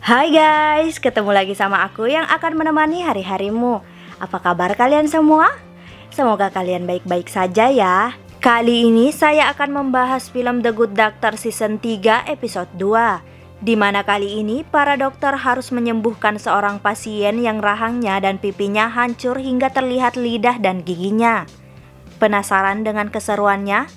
Hai guys, ketemu lagi sama aku yang akan menemani hari-harimu. Apa kabar kalian semua? Semoga kalian baik-baik saja ya. Kali ini saya akan membahas film The Good Doctor Season 3 episode 2, di mana kali ini para dokter harus menyembuhkan seorang pasien yang rahangnya dan pipinya hancur hingga terlihat lidah dan giginya. Penasaran dengan keseruannya?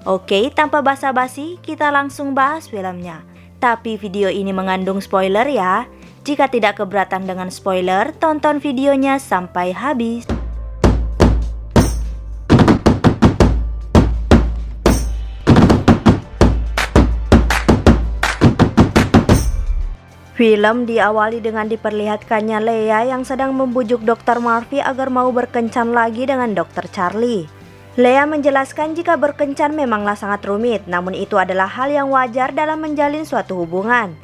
Oke, tanpa basa-basi kita langsung bahas filmnya. Tapi video ini mengandung spoiler ya. Jika tidak keberatan dengan spoiler, tonton videonya sampai habis. Film diawali dengan diperlihatkannya Leah yang sedang membujuk Dr. Murphy agar mau berkencan lagi dengan Dr. Charlie. Leah menjelaskan jika berkencan memanglah sangat rumit, namun itu adalah hal yang wajar dalam menjalin suatu hubungan.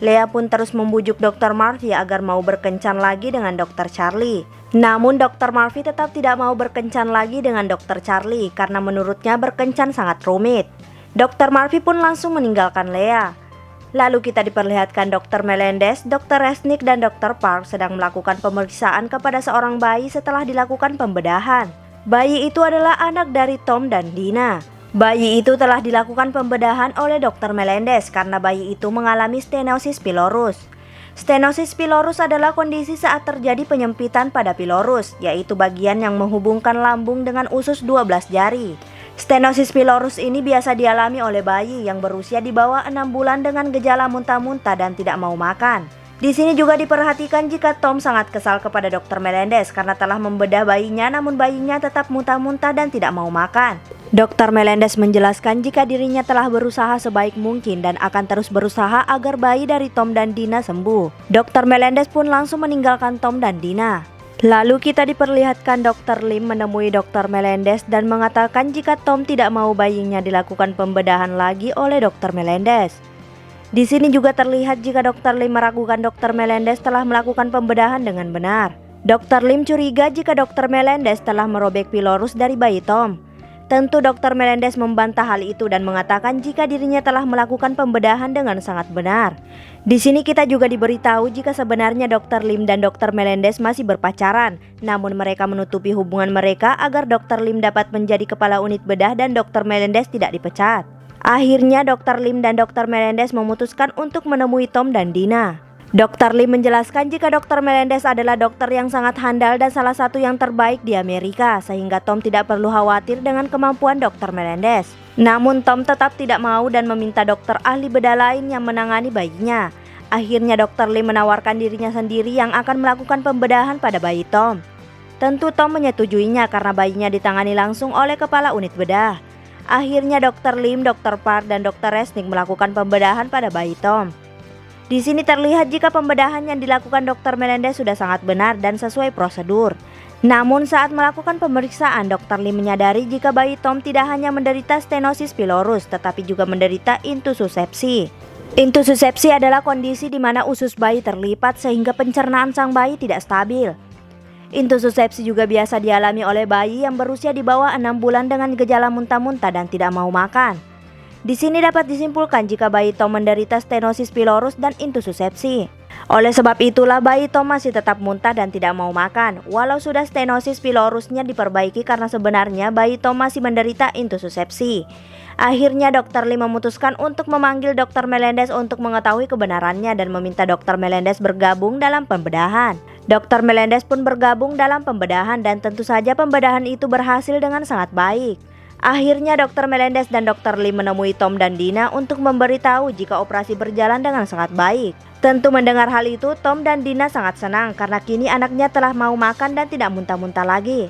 Leah pun terus membujuk Dr. Murphy agar mau berkencan lagi dengan Dr. Charlie. Namun Dr. Murphy tetap tidak mau berkencan lagi dengan Dr. Charlie karena menurutnya berkencan sangat rumit. Dr. Murphy pun langsung meninggalkan Leah. Lalu kita diperlihatkan Dr. Melendez, Dr. Resnick, dan Dr. Park sedang melakukan pemeriksaan kepada seorang bayi setelah dilakukan pembedahan. Bayi itu adalah anak dari Tom dan Dina. Bayi itu telah dilakukan pembedahan oleh Dr. Melendez karena bayi itu mengalami stenosis pylorus. Stenosis pylorus adalah kondisi saat terjadi penyempitan pada pylorus, yaitu bagian yang menghubungkan lambung dengan usus 12 jari. Stenosis pylorus ini biasa dialami oleh bayi yang berusia di bawah 6 bulan dengan gejala muntah-muntah dan tidak mau makan. Di sini juga diperhatikan jika Tom sangat kesal kepada Dr. Melendez karena telah membedah bayinya namun bayinya tetap muntah-muntah dan tidak mau makan. Dr. Melendez menjelaskan jika dirinya telah berusaha sebaik mungkin dan akan terus berusaha agar bayi dari Tom dan Dina sembuh. Dr. Melendez pun langsung meninggalkan Tom dan Dina. Lalu kita diperlihatkan Dr. Lim menemui Dr. Melendez dan mengatakan jika Tom tidak mau bayinya dilakukan pembedahan lagi oleh Dr. Melendez. Di sini juga terlihat jika Dr. Lim meragukan Dr. Melendez telah melakukan pembedahan dengan benar. Dr. Lim curiga jika Dr. Melendez telah merobek pylorus dari bayi Tom. Tentu Dr. Melendez membantah hal itu dan mengatakan jika dirinya telah melakukan pembedahan dengan sangat benar. Di sini kita juga diberitahu jika sebenarnya Dr. Lim dan Dr. Melendez masih berpacaran, namun mereka menutupi hubungan mereka agar Dr. Lim dapat menjadi kepala unit bedah dan Dr. Melendez tidak dipecat. Akhirnya Dr. Lim dan Dr. Melendez memutuskan untuk menemui Tom dan Dina. Dr. Lim menjelaskan jika Dr. Melendez adalah dokter yang sangat handal dan salah satu yang terbaik di Amerika, sehingga Tom tidak perlu khawatir dengan kemampuan Dr. Melendez. Namun Tom tetap tidak mau dan meminta dokter ahli bedah lain yang menangani bayinya. Akhirnya Dr. Lim menawarkan dirinya sendiri yang akan melakukan pembedahan pada bayi Tom. Tentu Tom menyetujuinya karena bayinya ditangani langsung oleh kepala unit bedah. Akhirnya Dr. Lim, Dr. Park, dan Dr. Resnick melakukan pembedahan pada bayi Tom. Di sini terlihat jika pembedahan yang dilakukan Dr. Melendez sudah sangat benar dan sesuai prosedur. Namun saat melakukan pemeriksaan, Dr. Lim menyadari jika bayi Tom tidak hanya menderita stenosis pylorus, tetapi juga menderita intussusepsi. Intussusepsi adalah kondisi di mana usus bayi terlipat sehingga pencernaan sang bayi tidak stabil. Intussusepsi juga biasa dialami oleh bayi yang berusia di bawah 6 bulan dengan gejala muntah-muntah dan tidak mau makan. Di sini dapat disimpulkan jika bayi Tom menderita stenosis pylorus dan intussusepsi. Oleh sebab itulah bayi Tom masih tetap muntah dan tidak mau makan, walau sudah stenosis pylorusnya diperbaiki karena sebenarnya bayi Tom masih menderita intussusepsi. Akhirnya Dr. Lim memutuskan untuk memanggil Dr. Melendez untuk mengetahui kebenarannya dan meminta Dr. Melendez bergabung dalam pembedahan. Dr. Melendez pun bergabung dalam pembedahan dan tentu saja pembedahan itu berhasil dengan sangat baik. Akhirnya Dr. Melendez dan Dr. Lim menemui Tom dan Dina untuk memberitahu jika operasi berjalan dengan sangat baik. Tentu mendengar hal itu, Tom dan Dina sangat senang karena kini anaknya telah mau makan dan tidak muntah-muntah lagi.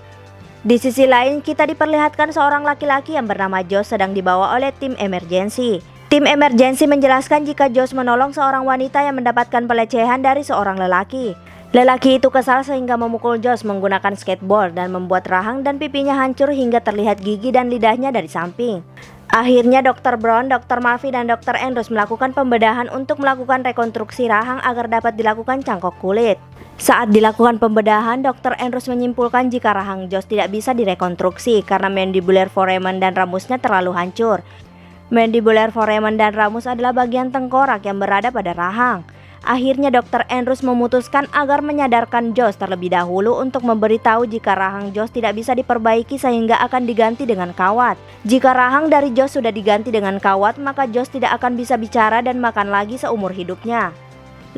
Di sisi lain, kita diperlihatkan seorang laki-laki yang bernama Josh sedang dibawa oleh tim emergency. Tim emergency menjelaskan jika Josh menolong seorang wanita yang mendapatkan pelecehan dari seorang lelaki. Lelaki itu kesal sehingga memukul Josh menggunakan skateboard dan membuat rahang dan pipinya hancur hingga terlihat gigi dan lidahnya dari samping. Akhirnya Dr. Brown, Dr. Murphy, dan Dr. Andrews melakukan pembedahan untuk melakukan rekonstruksi rahang agar dapat dilakukan cangkok kulit. Saat dilakukan pembedahan, Dr. Andrews menyimpulkan jika rahang Josh tidak bisa direkonstruksi karena mandibular foramen dan ramusnya terlalu hancur. Mandibular foramen dan ramus adalah bagian tengkorak yang berada pada rahang. Akhirnya Dr. Andrews memutuskan agar menyadarkan Josh terlebih dahulu untuk memberitahu jika rahang Josh tidak bisa diperbaiki sehingga akan diganti dengan kawat. Jika rahang dari Josh sudah diganti dengan kawat, maka Josh tidak akan bisa bicara dan makan lagi seumur hidupnya.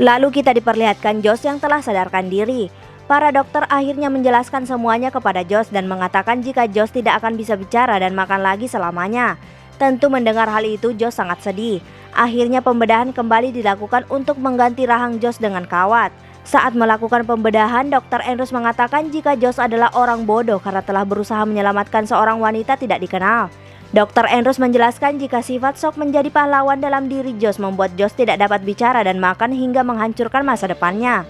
Lalu kita diperlihatkan Josh yang telah sadarkan diri. Para dokter akhirnya menjelaskan semuanya kepada Josh dan mengatakan jika Josh tidak akan bisa bicara dan makan lagi selamanya. Tentu mendengar hal itu Josh sangat sedih. Akhirnya pembedahan kembali dilakukan untuk mengganti rahang Josh dengan kawat. Saat melakukan pembedahan, Dr. Andrews mengatakan jika Josh adalah orang bodoh karena telah berusaha menyelamatkan seorang wanita tidak dikenal. Dr. Andrews menjelaskan jika sifat shock menjadi pahlawan dalam diri Josh membuat Josh tidak dapat bicara dan makan hingga menghancurkan masa depannya.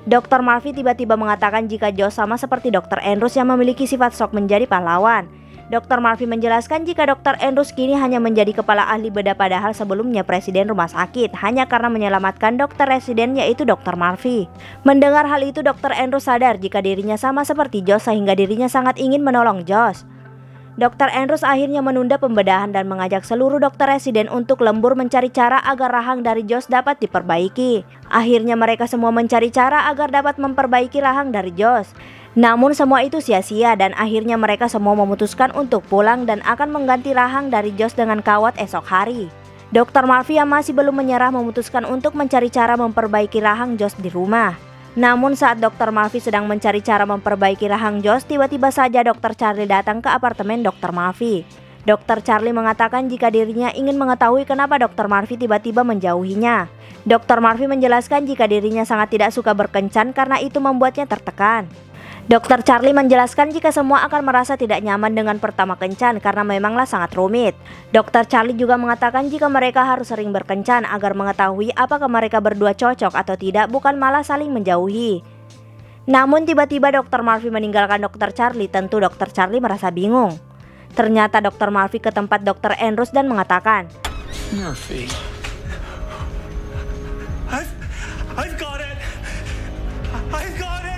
Dr. Murphy tiba-tiba mengatakan jika Josh sama seperti Dr. Andrews yang memiliki sifat shock menjadi pahlawan. Dr. Murphy menjelaskan jika Dr. Andrews kini hanya menjadi kepala ahli bedah padahal sebelumnya presiden rumah sakit hanya karena menyelamatkan dokter residen yaitu Dr. Murphy. Mendengar hal itu Dr. Andrews sadar jika dirinya sama seperti Josh sehingga dirinya sangat ingin menolong Josh. Dr. Andrews akhirnya menunda pembedahan dan mengajak seluruh dokter residen untuk lembur mencari cara agar rahang dari Josh dapat diperbaiki. Akhirnya mereka semua mencari cara agar dapat memperbaiki rahang dari Josh. Namun semua itu sia-sia dan akhirnya mereka semua memutuskan untuk pulang dan akan mengganti rahang dari Josh dengan kawat esok hari. Dr. Murphy yang masih belum menyerah memutuskan untuk mencari cara memperbaiki rahang Josh di rumah. Namun saat Dr. Murphy sedang mencari cara memperbaiki rahang Josh, tiba-tiba saja Dr. Charlie datang ke apartemen Dr. Murphy. Dr. Charlie mengatakan jika dirinya ingin mengetahui kenapa Dr. Murphy tiba-tiba menjauhinya. Dr. Murphy menjelaskan jika dirinya sangat tidak suka berkencan karena itu membuatnya tertekan. Dr. Charlie menjelaskan jika semua akan merasa tidak nyaman dengan pertama kencan karena memanglah sangat rumit. Dr. Charlie juga mengatakan jika mereka harus sering berkencan agar mengetahui apakah mereka berdua cocok atau tidak, bukan malah saling menjauhi. Namun tiba-tiba Dr. Murphy meninggalkan Dr. Charlie. Tentu Dr. Charlie merasa bingung. Ternyata Dr. Murphy ke tempat Dr. Andrews dan mengatakan, Murphy, I've got it. I've got it.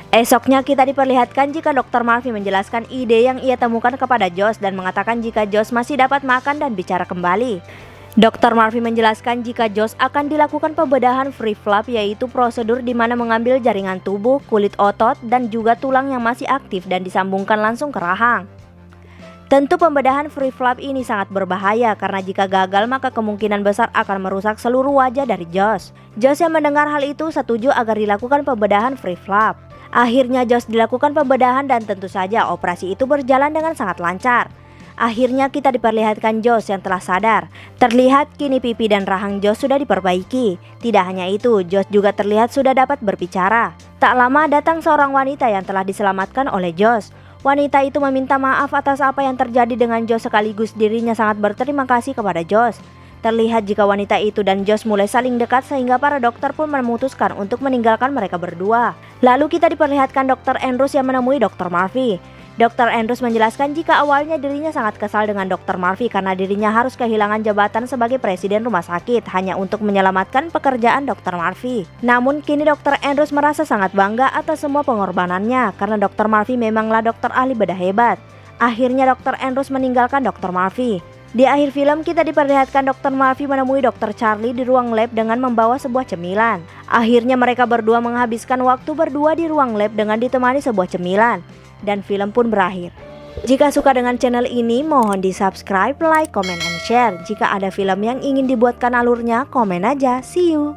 Esoknya kita diperlihatkan jika Dr. Murphy menjelaskan ide yang ia temukan kepada Josh dan mengatakan jika Josh masih dapat makan dan bicara kembali. Dr. Murphy menjelaskan jika Josh akan dilakukan pembedahan free flap, yaitu prosedur di mana mengambil jaringan tubuh, kulit otot, dan juga tulang yang masih aktif dan disambungkan langsung ke rahang. Tentu pembedahan free flap ini sangat berbahaya karena jika gagal maka kemungkinan besar akan merusak seluruh wajah dari Josh. Josh yang mendengar hal itu setuju agar dilakukan pembedahan free flap. Akhirnya Josh dilakukan pembedahan dan tentu saja operasi itu berjalan dengan sangat lancar. Akhirnya kita diperlihatkan Josh yang telah sadar. Terlihat kini pipi dan rahang Josh sudah diperbaiki. Tidak hanya itu, Josh juga terlihat sudah dapat berbicara. Tak lama datang seorang wanita yang telah diselamatkan oleh Josh. Wanita itu meminta maaf atas apa yang terjadi dengan Josh sekaligus dirinya sangat berterima kasih kepada Josh. Terlihat jika wanita itu dan Josh mulai saling dekat sehingga para dokter pun memutuskan untuk meninggalkan mereka berdua. Lalu kita diperlihatkan Dr. Andrews yang menemui Dr. Murphy. Dr. Andrews menjelaskan jika awalnya dirinya sangat kesal dengan Dr. Murphy karena dirinya harus kehilangan jabatan sebagai presiden rumah sakit hanya untuk menyelamatkan pekerjaan Dr. Murphy. Namun kini Dr. Andrews merasa sangat bangga atas semua pengorbanannya karena Dr. Murphy memanglah dokter ahli bedah hebat. Akhirnya Dr. Andrews meninggalkan Dr. Murphy. Di akhir film kita diperlihatkan Dr. Murphy menemui Dr. Charlie di ruang lab dengan membawa sebuah cemilan. Akhirnya mereka berdua menghabiskan waktu berdua di ruang lab dengan ditemani sebuah cemilan. Dan film pun berakhir. Jika suka dengan channel ini, mohon di subscribe, like, comment, and share. Jika ada film yang ingin dibuatkan alurnya, komen aja. See you!